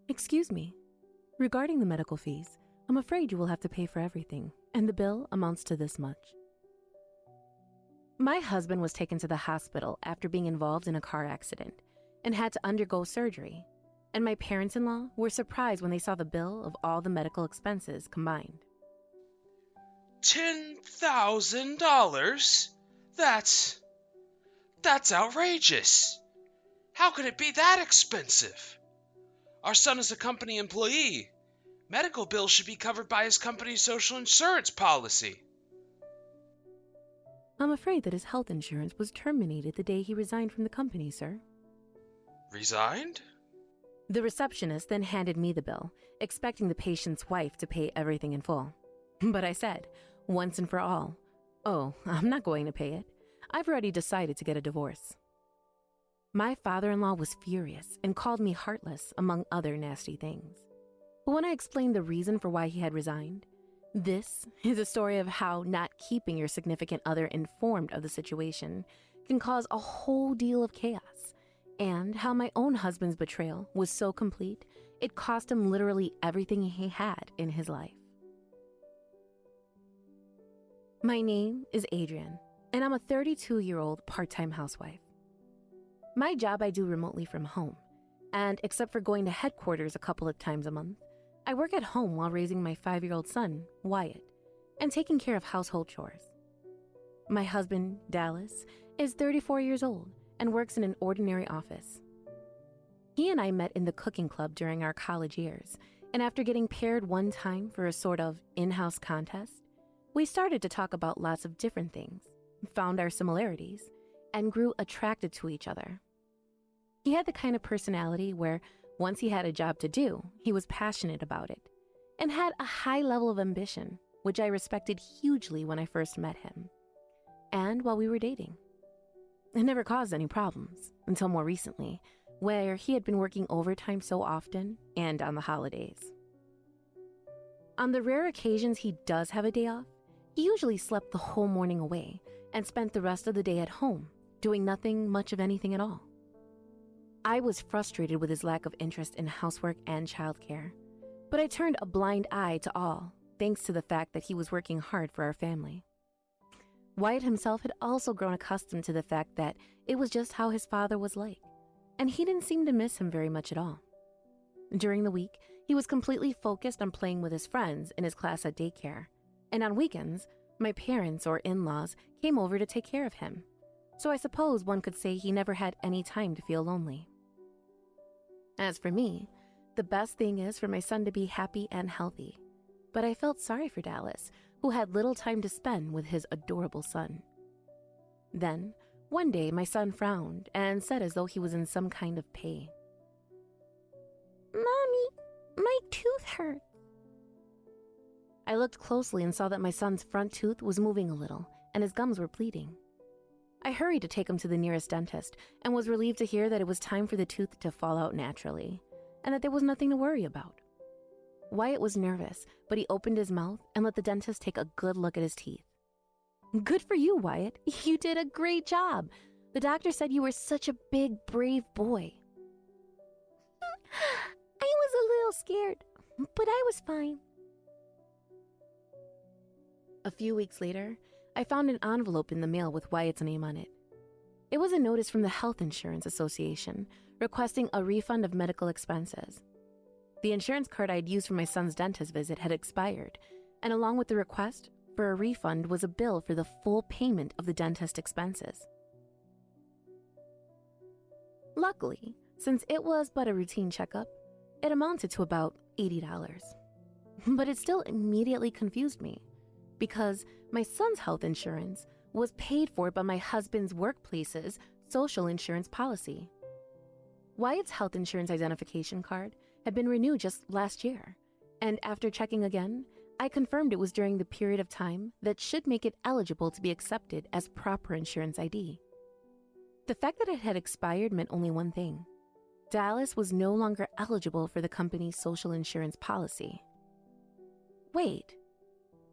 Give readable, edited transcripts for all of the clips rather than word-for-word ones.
Excuse me. Regarding the medical fees, I'm afraid you will have to pay for everything, and the bill amounts to this much. My husband was taken to the hospital after being involved in a car accident and had to undergo surgery, and my parents-in-law were surprised when they saw the bill of all the medical expenses combined. $10,000? That's outrageous. How could it be that expensive? Our son is a company employee. Medical bills should be covered by his company's social insurance policy. I'm afraid that his health insurance was terminated the day he resigned from the company, sir. Resigned? The receptionist then handed me the bill, expecting the patient's wife to pay everything in full. But I said, once and for all, "Oh, I'm not going to pay it. I've already decided to get a divorce." My father-in-law was furious and called me heartless, among other nasty things. But when I explained the reason for why he had resigned, this is a story of how not keeping your significant other informed of the situation can cause a whole deal of chaos, and how my own husband's betrayal was so complete, it cost him literally everything he had in his life. My name is Adrienne, and I'm a 32-year-old part-time housewife. My job I do remotely from home, and except for going to headquarters a couple of times a month, I work at home while raising my 5-year-old son, Wyatt, and taking care of household chores. My husband, Dallas, is 34 years old and works in an ordinary office. He and I met in the cooking club during our college years, and after getting paired one time for a sort of in-house contest, we started to talk about lots of different things, found our similarities, and grew attracted to each other. He had the kind of personality where once he had a job to do, he was passionate about it, and had a high level of ambition, which I respected hugely when I first met him, and while we were dating. It never caused any problems, until more recently, where he had been working overtime so often, and on the holidays. On the rare occasions he does have a day off, he usually slept the whole morning away, and spent the rest of the day at home, doing nothing much of anything at all. I was frustrated with his lack of interest in housework and childcare, but I turned a blind eye to all, thanks to the fact that he was working hard for our family. Wyatt himself had also grown accustomed to the fact that it was just how his father was like, and he didn't seem to miss him very much at all. During the week, he was completely focused on playing with his friends in his class at daycare, and on weekends, my parents or in-laws came over to take care of him, so I suppose one could say he never had any time to feel lonely. As for me, the best thing is for my son to be happy and healthy, but I felt sorry for Dallas, who had little time to spend with his adorable son. Then, one day, my son frowned and said as though he was in some kind of pain. "Mommy, my tooth hurts." I looked closely and saw that my son's front tooth was moving a little, and his gums were bleeding. I hurried to take him to the nearest dentist and was relieved to hear that it was time for the tooth to fall out naturally, and that there was nothing to worry about. Wyatt was nervous, but he opened his mouth and let the dentist take a good look at his teeth. "Good for you, Wyatt. You did a great job. The doctor said you were such a big, brave boy." "I was a little scared, but I was fine." A few weeks later, I found an envelope in the mail with Wyatt's name on it. It was a notice from the Health Insurance Association requesting a refund of medical expenses. The insurance card I'd used for my son's dentist visit had expired, and along with the request for a refund was a bill for the full payment of the dentist expenses. Luckily, since it was but a routine checkup, it amounted to about $80. But it still immediately confused me, because my son's health insurance was paid for by my husband's workplace's social insurance policy. Wyatt's health insurance identification card had been renewed just last year, and after checking again, I confirmed it was during the period of time that should make it eligible to be accepted as proper insurance ID. The fact that it had expired meant only one thing. Dallas was no longer eligible for the company's social insurance policy. Wait,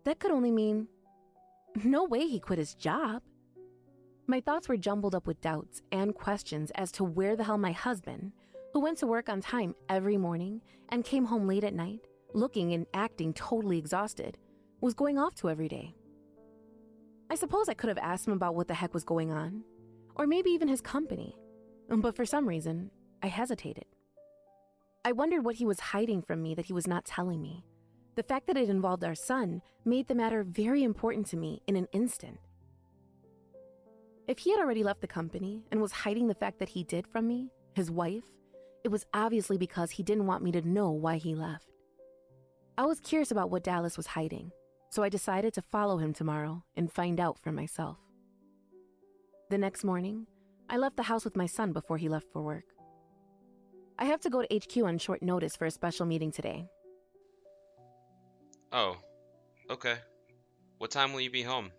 that could only mean no way he quit his job. My thoughts were jumbled up with doubts and questions as to where the hell my husband, who went to work on time every morning and came home late at night, looking and acting totally exhausted, was going off to every day. I suppose I could have asked him about what the heck was going on, or maybe even his company, but for some reason, I hesitated. I wondered what he was hiding from me that he was not telling me. The fact that it involved our son made the matter very important to me in an instant. If he had already left the company and was hiding the fact that he did from me, his wife, it was obviously because he didn't want me to know why he left. I was curious about what Dallas was hiding, so I decided to follow him tomorrow and find out for myself. The next morning, I left the house with my son before he left for work. I have to go to HQ on short notice for a special meeting today. Oh, okay. What time will you be home?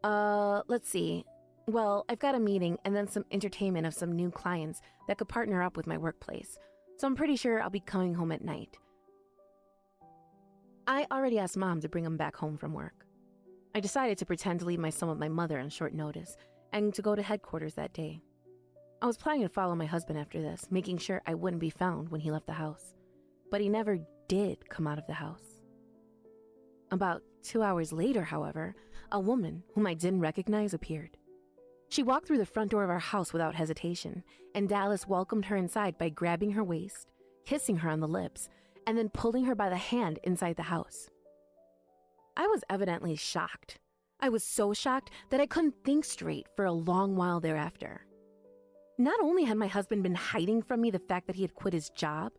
Let's see. Well, I've got a meeting and then some entertainment of some new clients that could partner up with my workplace, so I'm pretty sure I'll be coming home at night. I already asked Mom to bring him back home from work. I decided to pretend to leave my son with my mother on short notice and to go to headquarters that day. I was planning to follow my husband after this, making sure I wouldn't be found when he left the house. But he never did come out of the house. About 2 hours later, however, a woman whom I didn't recognize appeared. She walked through the front door of our house without hesitation, and Dallas welcomed her inside by grabbing her waist, kissing her on the lips, and then pulling her by the hand inside the house. I was evidently shocked. I was so shocked that I couldn't think straight for a long while thereafter. Not only had my husband been hiding from me the fact that he had quit his job,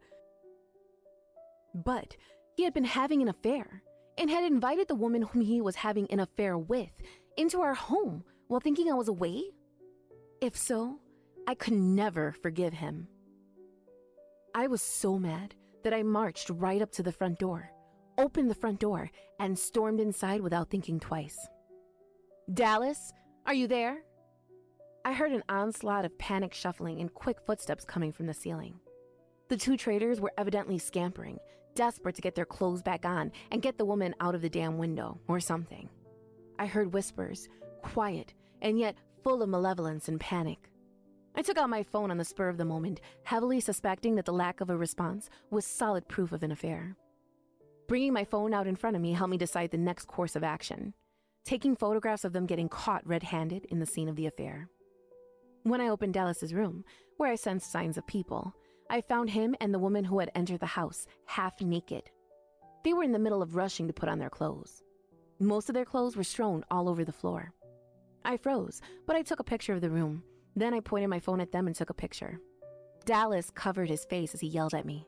but he had been having an affair and had invited the woman whom he was having an affair with into our home while thinking I was away? If so, I could never forgive him. I was so mad that I marched right up to the front door, opened the front door, and stormed inside without thinking twice. "Dallas, are you there?" I heard an onslaught of panic shuffling and quick footsteps coming from the ceiling. The two traders were evidently scampering, desperate to get their clothes back on and get the woman out of the damn window or something. I heard whispers, quiet and yet full of malevolence and panic. I took out my phone on the spur of the moment, heavily suspecting that the lack of a response was solid proof of an affair. Bringing my phone out in front of me helped me decide the next course of action, taking photographs of them getting caught red-handed in the scene of the affair. When I opened Dallas's room, where I sensed signs of people, I found him and the woman who had entered the house half naked. They were in the middle of rushing to put on their clothes. Most of their clothes were strewn all over the floor. I froze, but I took a picture of the room. Then I pointed my phone at them and took a picture. Dallas covered his face as he yelled at me.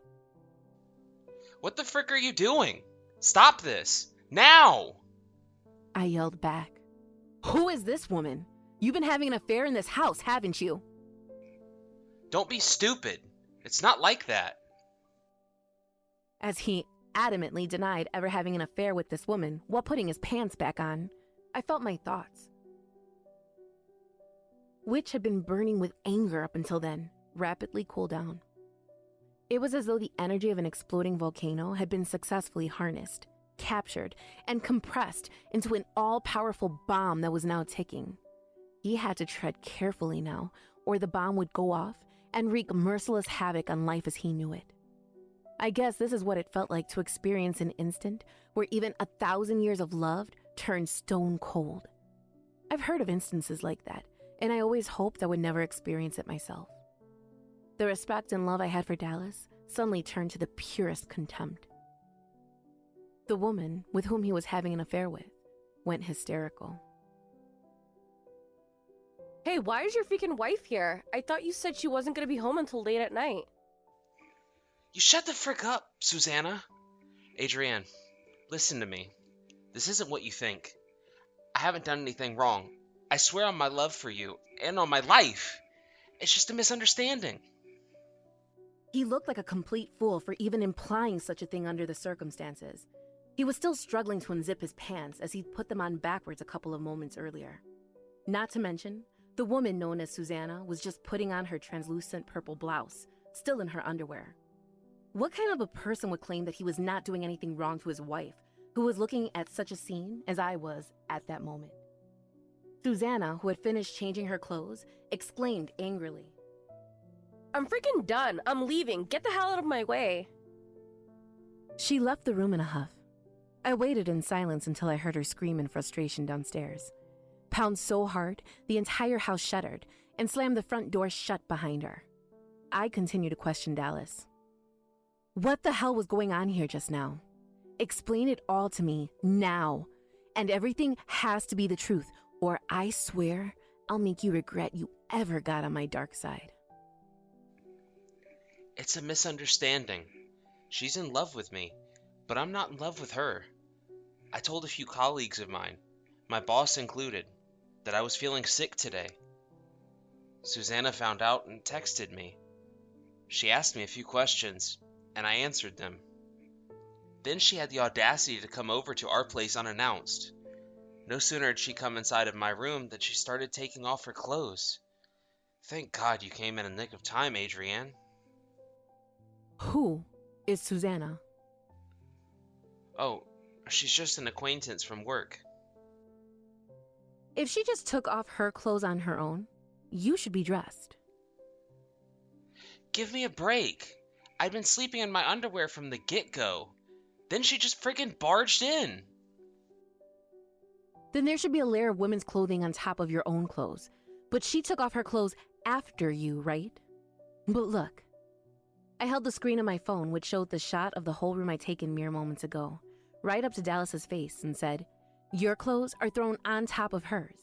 What the frick are you doing? Stop this! Now! I yelled back. "Who is this woman? You've been having an affair in this house, haven't you?" Don't be stupid. It's not like that. As he adamantly denied ever having an affair with this woman while putting his pants back on, I felt my thoughts, which had been burning with anger up until then, rapidly cool down. It was as though the energy of an exploding volcano had been successfully harnessed, captured, and compressed into an all-powerful bomb that was now ticking. He had to tread carefully now, or the bomb would go off and wreak merciless havoc on life as he knew it. I guess this is what it felt like to experience an instant where even 1,000 years of love turned stone cold. I've heard of instances like that, and I always hoped I would never experience it myself. The respect and love I had for Dallas suddenly turned to the purest contempt. The woman with whom he was having an affair with went hysterical. Hey, why is your freaking wife here? I thought you said she wasn't gonna be home until late at night. You shut the frick up, Susanna. Adrienne, listen to me. This isn't what you think. I haven't done anything wrong. I swear on my love for you and on my life. It's just a misunderstanding. He looked like a complete fool for even implying such a thing under the circumstances. He was still struggling to unzip his pants as he'd put them on backwards a couple of moments earlier. Not to mention, the woman known as Susanna was just putting on her translucent purple blouse, still in her underwear. What kind of a person would claim that he was not doing anything wrong to his wife, who was looking at such a scene as I was at that moment? Susanna, who had finished changing her clothes, exclaimed angrily, I'm freaking done. I'm leaving. Get the hell out of my way. She left the room in a huff. I waited in silence until I heard her scream in frustration downstairs. Pound so hard, the entire house shuddered and slammed the front door shut behind her. I continued to question Dallas. What the hell was going on here just now? Explain it all to me now. And everything has to be the truth, or I swear I'll make you regret you ever got on my dark side. It's a misunderstanding. She's in love with me, but I'm not in love with her. I told a few colleagues of mine, my boss included, that I was feeling sick today. Susanna found out and texted me. She asked me a few questions, and I answered them. Then she had the audacity to come over to our place unannounced. No sooner had she come inside of my room than she started taking off her clothes. Thank God you came in the nick of time, Adrienne. Who is Susanna? Oh, she's just an acquaintance from work. If she just took off her clothes on her own, you should be dressed. Give me a break. I'd been sleeping in my underwear from the get-go. Then she just freaking barged in. Then there should be a layer of women's clothing on top of your own clothes. But she took off her clothes after you, right? But look. I held the screen of my phone, which showed the shot of the whole room I'd taken mere moments ago, right up to Dallas's face, and said, "Your clothes are thrown on top of hers.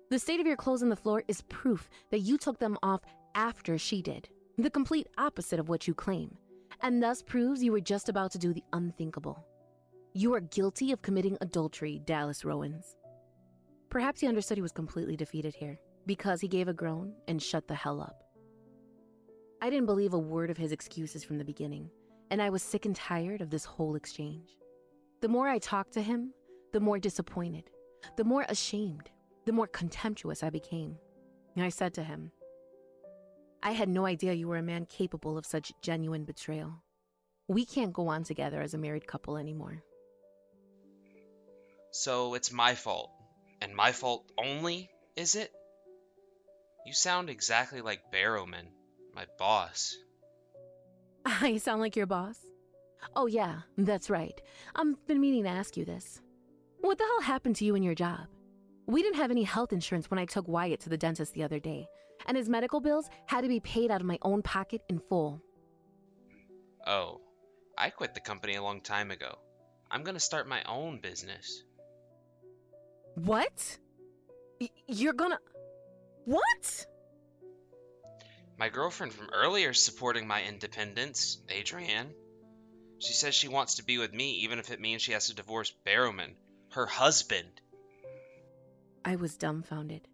The state of your clothes on the floor is proof that you took them off after she did, the complete opposite of what you claim, and thus proves you were just about to do the unthinkable. You are guilty of committing adultery, Dallas Rowans." Perhaps he understood he was completely defeated here, because he gave a groan and shut the hell up. I didn't believe a word of his excuses from the beginning, and I was sick and tired of this whole exchange. The more I talked to him, the more disappointed, the more ashamed, the more contemptuous I became. I said to him, "I had no idea you were a man capable of such genuine betrayal. We can't go on together as a married couple anymore." So it's my fault. And my fault only, is it? You sound exactly like Barrowman, my boss. I sound like your boss? Oh yeah, that's right. I've been meaning to ask you this. What the hell happened to you and your job? We didn't have any health insurance when I took Wyatt to the dentist the other day, and his medical bills had to be paid out of my own pocket in full. Oh, I quit the company a long time ago. I'm gonna start my own business. What? You're gonna... What? My girlfriend from earlier is supporting my independence, Adrienne. She says she wants to be with me even if it means she has to divorce Barrowman, her husband. I was dumbfounded.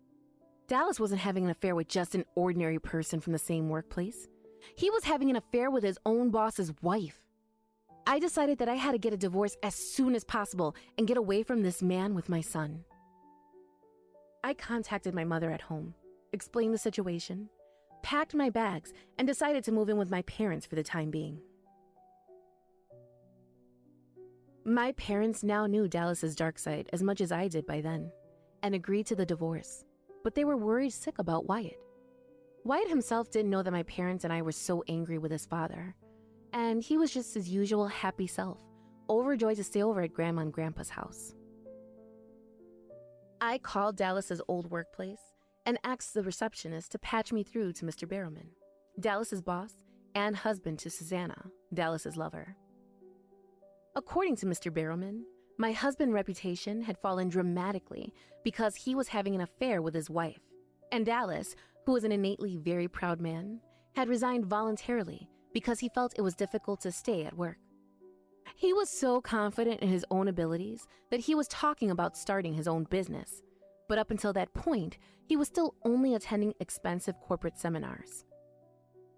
Dallas wasn't having an affair with just an ordinary person from the same workplace. He was having an affair with his own boss's wife. I decided that I had to get a divorce as soon as possible and get away from this man with my son. I contacted my mother at home, explained the situation, packed my bags, and decided to move in with my parents for the time being. My parents now knew Dallas's dark side as much as I did by then, and agreed to the divorce, but they were worried sick about Wyatt. Wyatt himself didn't know that my parents and I were so angry with his father, and he was just his usual happy self, overjoyed to stay over at Grandma and Grandpa's house. I called Dallas's old workplace and asked the receptionist to patch me through to Mr. Barrowman, Dallas's boss and husband to Susanna, Dallas's lover. According to Mr. Barrowman, my husband's reputation had fallen dramatically because he was having an affair with his wife, and Dallas, who was an innately very proud man, had resigned voluntarily because he felt it was difficult to stay at work. He was so confident in his own abilities that he was talking about starting his own business, but up until that point, he was still only attending expensive corporate seminars.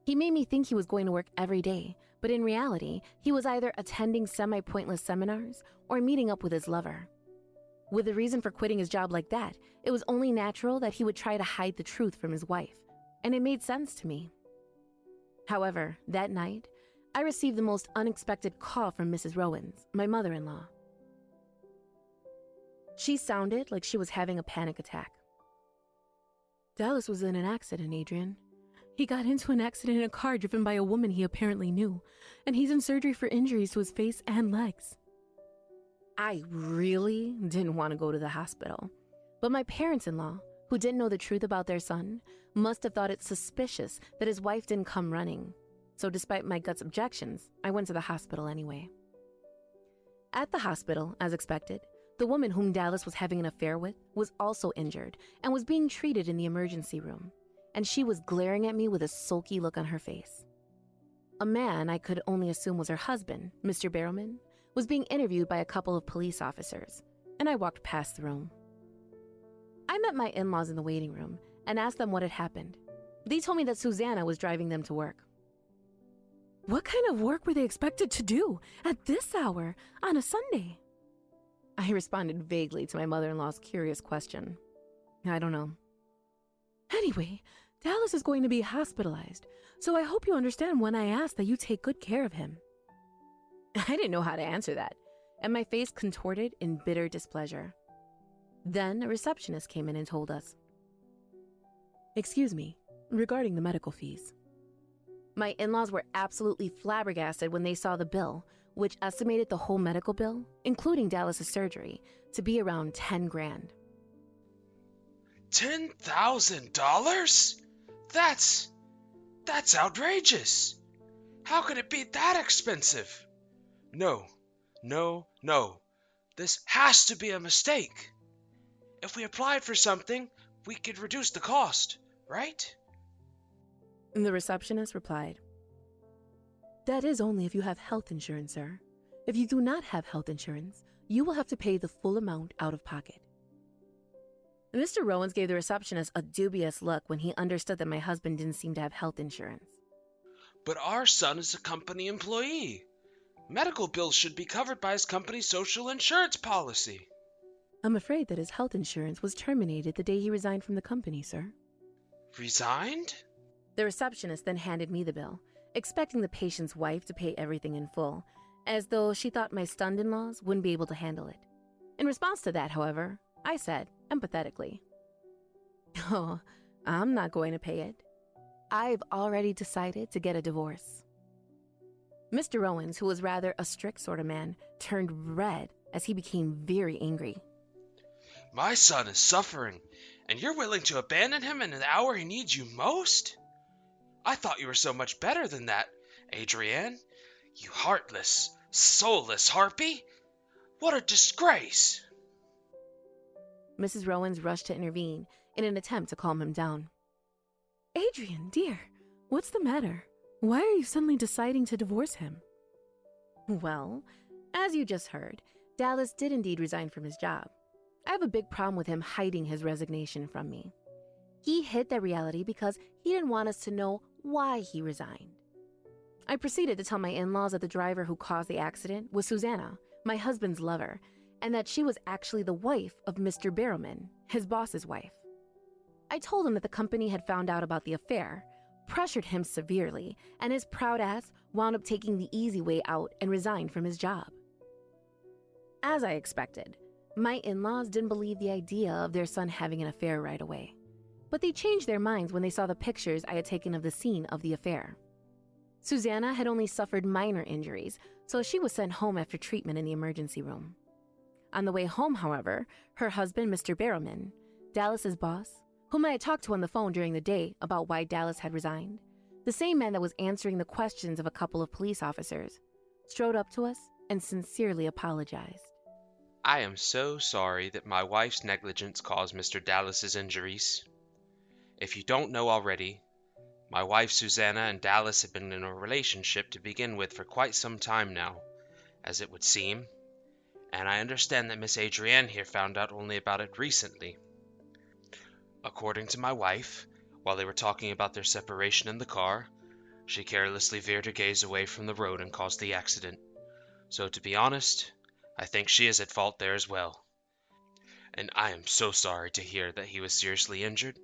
He made me think he was going to work every day, but in reality, he was either attending semi-pointless seminars or meeting up with his lover. With the reason for quitting his job like that, it was only natural that he would try to hide the truth from his wife, and it made sense to me. However, that night, I received the most unexpected call from Mrs. Rowans, my mother-in-law. She sounded like she was having a panic attack. "Dallas was in an accident, Adrian. He got into an accident in a car driven by a woman he apparently knew, and he's in surgery for injuries to his face and legs. I really didn't want to go to the hospital, but my parents-in-law, who didn't know the truth about their son, must have thought it suspicious that his wife didn't come running. So despite my gut's objections, I went to the hospital anyway. At the hospital, as expected, the woman whom Dallas was having an affair with was also injured and was being treated in the emergency room, and she was glaring at me with a sulky look on her face. A man I could only assume was her husband, Mr. Barrowman, was being interviewed by a couple of police officers, and I walked past the room. I met my in-laws in the waiting room and asked them what had happened. They told me that Susanna was driving them to work. What kind of work were they expected to do at this hour on a Sunday? I responded vaguely to my mother-in-law's curious question. I don't know. Anyway, Dallas is going to be hospitalized, so I hope you understand when I ask that you take good care of him. I didn't know how to answer that, and my face contorted in bitter displeasure. Then a receptionist came in and told us, "Excuse me, regarding the medical fees." My in-laws were absolutely flabbergasted when they saw the bill, which estimated the whole medical bill, including Dallas's surgery, to be around $10,000. $10,000? That's outrageous. How could it be that expensive? No. This has to be a mistake. If we applied for something, we could reduce the cost, right? The receptionist replied, "That is only if you have health insurance, sir. If you do not have health insurance, you will have to pay the full amount out of pocket." Mr. Rowans gave the receptionist a dubious look when he understood that my husband didn't seem to have health insurance. But our son is a company employee. Medical bills should be covered by his company's social insurance policy. I'm afraid that his health insurance was terminated the day he resigned from the company, sir. Resigned? The receptionist then handed me the bill, expecting the patient's wife to pay everything in full, as though she thought my stunned in-laws wouldn't be able to handle it. In response to that, however, I said, empathetically, "Oh, I'm not going to pay it. I've already decided to get a divorce." Mr. Rowans, who was rather a strict sort of man, turned red as he became very angry. My son is suffering, and you're willing to abandon him in an hour he needs you most? I thought you were so much better than that, Adrienne. You heartless, soulless harpy. What a disgrace! Mrs. Rowans rushed to intervene in an attempt to calm him down. "Adrian, dear, what's the matter? Why are you suddenly deciding to divorce him?" "Well, as you just heard, Dallas did indeed resign from his job. I have a big problem with him hiding his resignation from me. He hid that reality because he didn't want us to know why he resigned." I proceeded to tell my in-laws that the driver who caused the accident was Susanna, my husband's lover, and that she was actually the wife of Mr. Barrowman, his boss's wife. I told him that the company had found out about the affair, pressured him severely, and his proud ass wound up taking the easy way out and resigned from his job. As I expected, my in-laws didn't believe the idea of their son having an affair right away, but they changed their minds when they saw the pictures I had taken of the scene of the affair. Susanna had only suffered minor injuries, so she was sent home after treatment in the emergency room. On the way home, however, her husband, Mr. Barrowman, Dallas's boss, whom I had talked to on the phone during the day about why Dallas had resigned, the same man that was answering the questions of a couple of police officers, strode up to us and sincerely apologized. I am so sorry that my wife's negligence caused Mr. Dallas's injuries. If you don't know already, my wife Susanna and Dallas have been in a relationship to begin with for quite some time now, as it would seem, and I understand that Miss Adrienne here found out only about it recently. According to my wife, while they were talking about their separation in the car, she carelessly veered her gaze away from the road and caused the accident. So to be honest, I think she is at fault there as well. And I am so sorry to hear that he was seriously injured.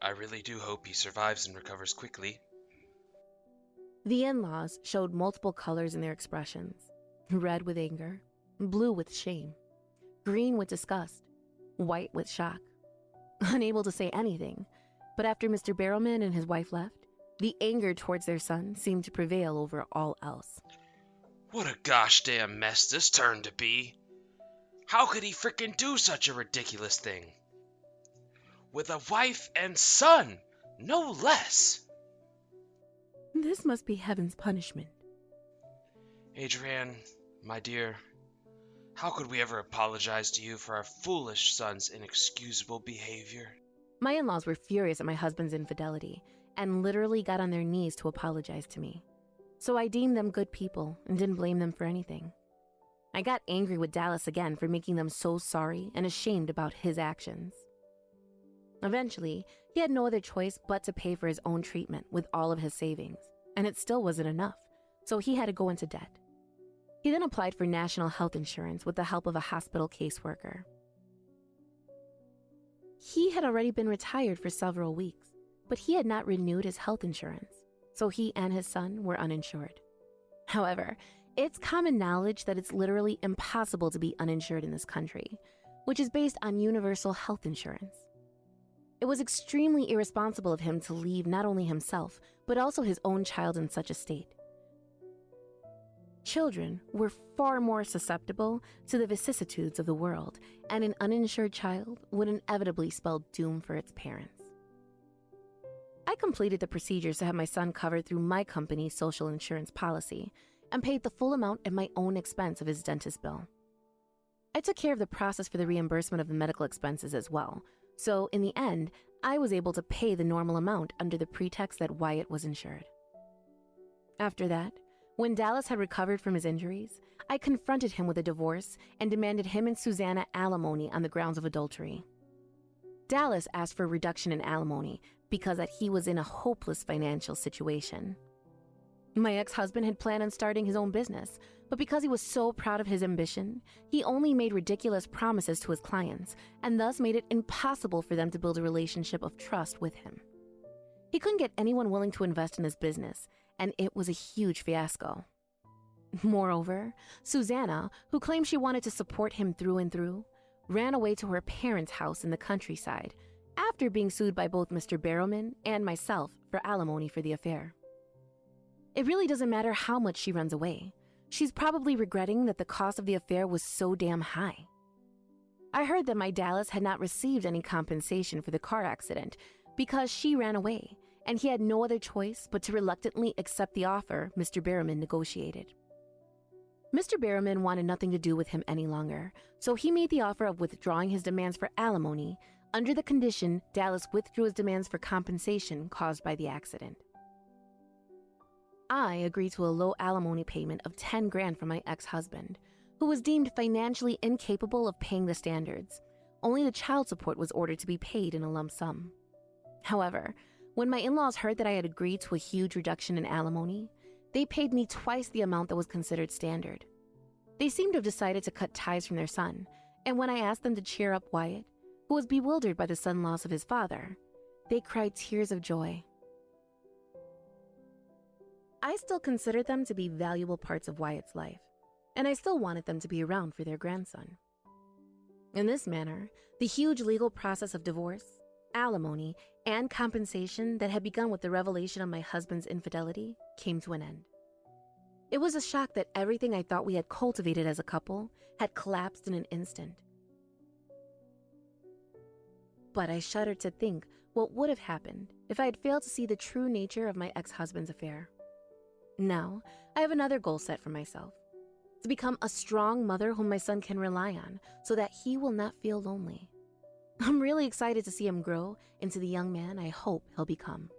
I really do hope he survives and recovers quickly. The in-laws showed multiple colors in their expressions: red with anger, blue with shame, green with disgust, white with shock. Unable to say anything, But after Mr. Barrowman and his wife left, the anger towards their son seemed to prevail over all else. What a gosh damn mess this turned to be. How could he frickin' do such a ridiculous thing? With a wife and son, no less. This must be heaven's punishment. Adrienne, my dear, how could we ever apologize to you for our foolish son's inexcusable behavior? My in-laws were furious at my husband's infidelity and literally got on their knees to apologize to me. So I deemed them good people and didn't blame them for anything. I got angry with Dallas again for making them so sorry and ashamed about his actions. Eventually, he had no other choice but to pay for his own treatment with all of his savings, and it still wasn't enough, so he had to go into debt. He then applied for national health insurance with the help of a hospital caseworker. He had already been retired for several weeks, but he had not renewed his health insurance, so he and his son were uninsured. However, it's common knowledge that it's literally impossible to be uninsured in this country, which is based on universal health insurance. It was extremely irresponsible of him to leave not only himself, but also his own child in such a state. Children were far more susceptible to the vicissitudes of the world, and an uninsured child would inevitably spell doom for its parents. I completed the procedures to have my son covered through my company's social insurance policy and paid the full amount at my own expense of his dentist bill. I took care of the process for the reimbursement of the medical expenses as well, so in the end, I was able to pay the normal amount under the pretext that Wyatt was insured. After that, when Dallas had recovered from his injuries, I confronted him with a divorce and demanded him and Susanna alimony on the grounds of adultery. Dallas asked for a reduction in alimony because that he was in a hopeless financial situation. My ex-husband had planned on starting his own business, but because he was so proud of his ambition, he only made ridiculous promises to his clients and thus made it impossible for them to build a relationship of trust with him. He couldn't get anyone willing to invest in his business, and it was a huge fiasco. Moreover, Susanna, who claimed she wanted to support him through and through, ran away to her parents' house in the countryside after being sued by both Mr. Barrowman and myself for alimony for the affair. It really doesn't matter how much she runs away. She's probably regretting that the cost of the affair was so damn high. I heard that my Dallas had not received any compensation for the car accident because she ran away, and he had no other choice but to reluctantly accept the offer Mr. Barrowman negotiated. Mr. Barrowman wanted nothing to do with him any longer, so he made the offer of withdrawing his demands for alimony under the condition Dallas withdrew his demands for compensation caused by the accident. I agreed to a low alimony payment of $10,000 from my ex-husband, who was deemed financially incapable of paying the standards. Only the child support was ordered to be paid in a lump sum. However, when my in-laws heard that I had agreed to a huge reduction in alimony, they paid me twice the amount that was considered standard. They seemed to have decided to cut ties from their son, and when I asked them to cheer up Wyatt, who was bewildered by the sudden loss of his father, they cried tears of joy. I still considered them to be valuable parts of Wyatt's life, and I still wanted them to be around for their grandson. In this manner, the huge legal process of divorce, alimony, and compensation that had begun with the revelation of my husband's infidelity came to an end. It was a shock that everything I thought we had cultivated as a couple had collapsed in an instant. But I shuddered to think what would have happened if I had failed to see the true nature of my ex-husband's affair. Now, I have another goal set for myself: to become a strong mother whom my son can rely on so that he will not feel lonely. I'm really excited to see him grow into the young man I hope he'll become.